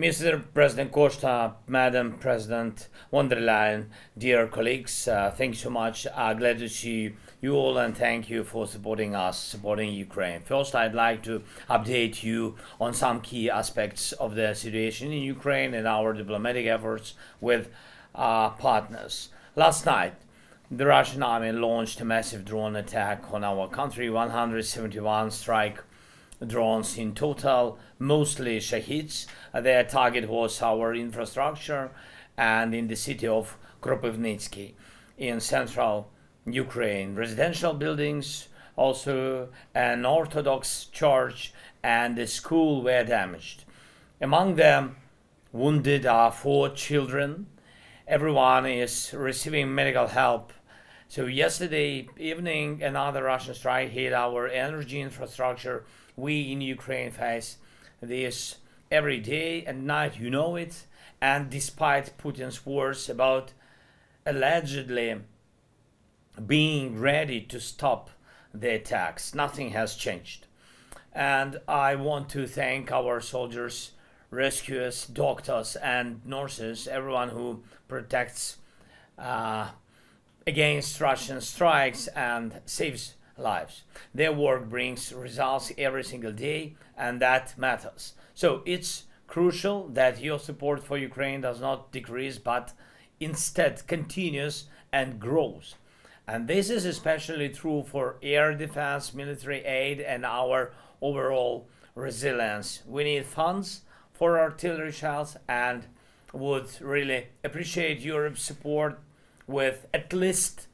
Mr. President Costa, Madam President von der Leyen, dear colleagues, thank you so much. Glad to see you all and thank you for supporting us, supporting Ukraine. First, I'd like to update you on some key aspects of the situation in Ukraine and our diplomatic efforts with partners. Last night, the Russian army launched a massive drone attack on our country, 171 strike drones in total, mostly Shahids. Their target was our infrastructure and in the city of Kropivnitsky in central Ukraine. Residential buildings, also an Orthodox church and a school were damaged. Among them wounded are 4 children. Everyone is receiving medical help. So yesterday evening, another Russian strike hit our energy infrastructure. We in Ukraine face this every day and night, you know it. And despite Putin's words about allegedly being ready to stop the attacks, nothing has changed. And I want to thank our soldiers, rescuers, doctors and nurses, everyone who protects against Russian strikes and saves lives. Their work brings results every single day, and that matters. So it's crucial that your support for Ukraine does not decrease, but instead continues and grows. And this is especially true for air defense, military aid, and our overall resilience. We need funds for artillery shells and would really appreciate Europe's support with at least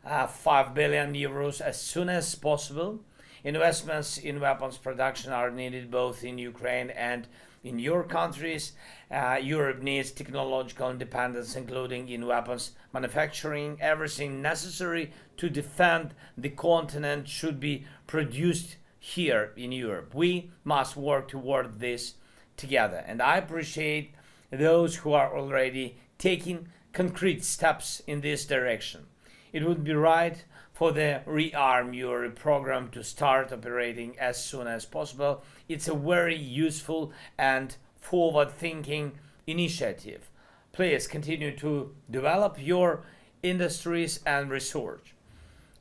5 billion euros as soon as possible. Investments in weapons production are needed both in Ukraine and in your countries. Europe needs technological independence, including in weapons manufacturing. Everything necessary to defend the continent should be produced here in Europe. We must work toward this together. And I appreciate those who are already taking concrete steps in this direction. It would be right for the Rearm Europe program to start operating as soon as possible. It's a very useful and forward-thinking initiative. Please continue to develop your industries and research.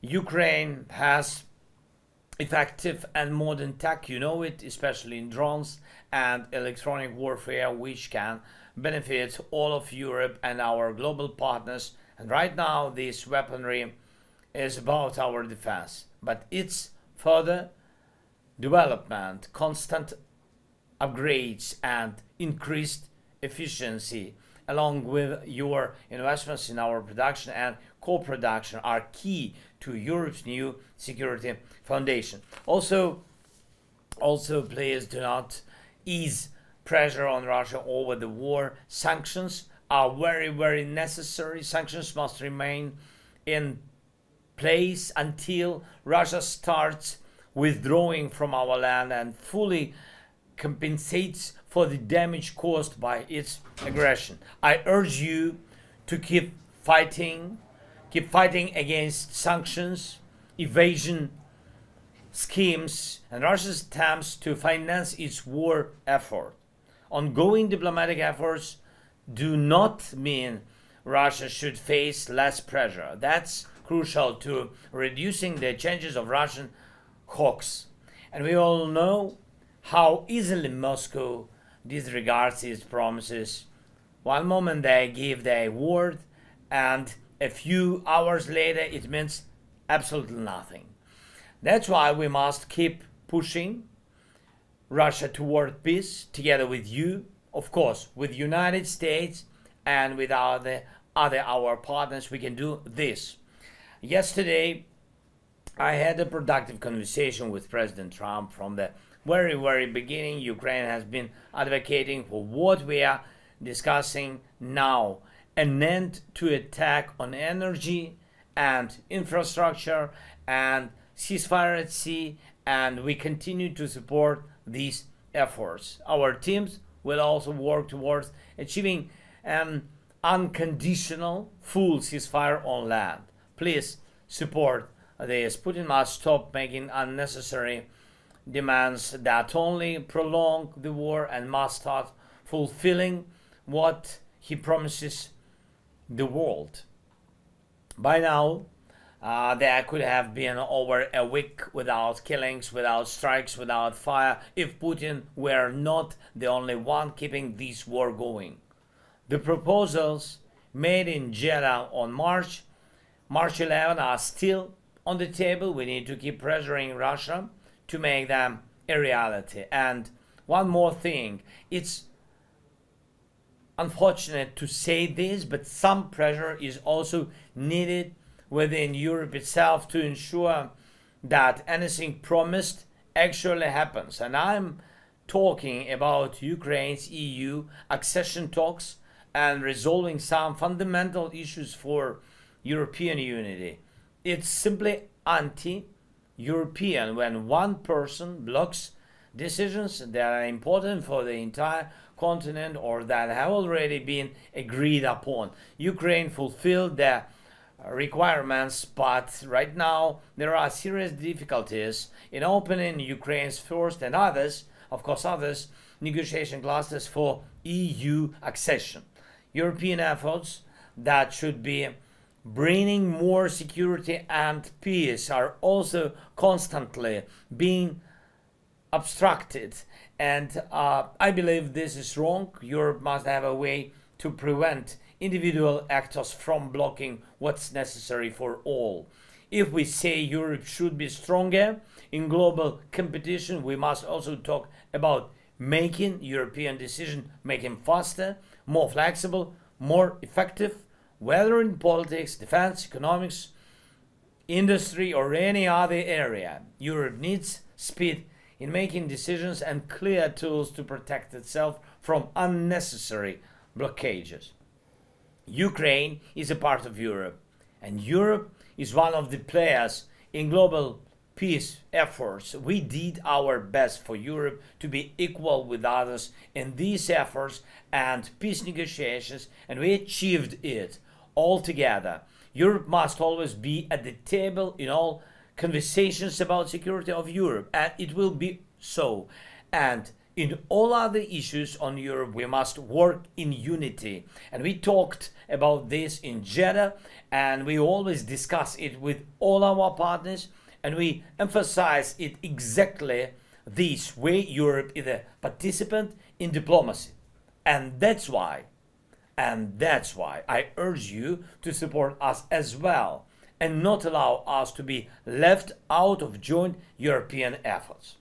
Ukraine has effective and modern tech, you know it, especially in drones and electronic warfare, which can benefit all of Europe and our global partners. And right now, this weaponry is about our defense, but its further development, constant upgrades, and increased efficiency, along with your investments in our production and co-production, are key to Europe's new security foundation. Also, please do not ease pressure on Russia over the war. Sanctions are very, very necessary. Sanctions must remain in place until Russia starts withdrawing from our land and fully compensates for the damage caused by its aggression. I urge you to keep fighting against sanctions, evasion schemes, and Russia's attempts to finance its war effort. Ongoing diplomatic efforts do not mean Russia should face less pressure. That's crucial to reducing the chances of Russian hawks. And we all know how easily Moscow disregards its promises. One moment they give their word, and a few hours later it means absolutely nothing. That's why we must keep pushing Russia toward peace together with you, of course, with United States and with our partners. We can do this. Yesterday, I had a productive conversation with President Trump. From the very, very beginning, Ukraine has been advocating for what we are discussing now, an end to attack on energy and infrastructure and ceasefire at sea, and we continue to support these efforts. Our teams will also work towards achieving an unconditional full ceasefire on land. Please support this. Putin must stop making unnecessary demands that only prolong the war and must start fulfilling what he promises the world. By now, there could have been over a week without killings, without strikes, without fire, if Putin were not the only one keeping this war going. The proposals made in Jeddah on March 11 are still on the table. We need to keep pressuring Russia to make them a reality. And one more thing, it's unfortunate to say this, but some pressure is also needed within Europe itself to ensure that anything promised actually happens. And I'm talking about Ukraine's EU accession talks and resolving some fundamental issues for European unity. It's simply anti-European when one person blocks decisions that are important for the entire continent or that have already been agreed upon. Ukraine fulfilled their requirements, but right now there are serious difficulties in opening Ukraine's first and others negotiation clusters for EU accession. European efforts that should be bringing more security and peace are also constantly being obstructed, and I believe this is wrong. Europe must have a way to prevent individual actors from blocking what's necessary for all. If we say Europe should be stronger in global competition, we must also talk about making European decision making faster, more flexible, more effective, whether in politics, defense, economics, industry, or any other area. Europe needs speed in making decisions and clear tools to protect itself from unnecessary blockages. Ukraine is a part of Europe, and Europe is one of the players in global peace efforts. We did our best for Europe to be equal with others in these efforts and peace negotiations, and we achieved it all together. Europe must always be at the table in all conversations about security of Europe, and it will be so. And in all other issues on Europe, we must work in unity. And we talked about this in Jeddah, and we always discuss it with all our partners, and we emphasize it exactly this way. Europe is a participant in diplomacy. And that's why I urge you to support us as well and not allow us to be left out of joint European efforts.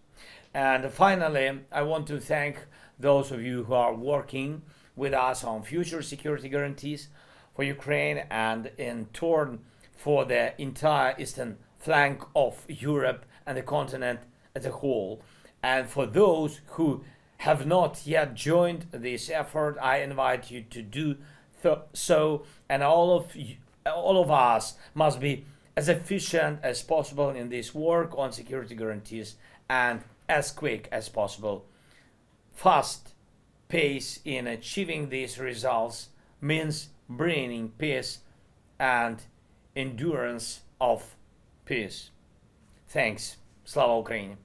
And finally, I want to thank those of you who are working with us on future security guarantees for Ukraine and in turn for the entire eastern flank of Europe and the continent as a whole. And for those who have not yet joined this effort, I invite you to do so, and all of us must be as efficient as possible in this work on security guarantees and as quick as possible. Fast pace in achieving these results means bringing peace and endurance of peace. Thanks. Slava Ukraini.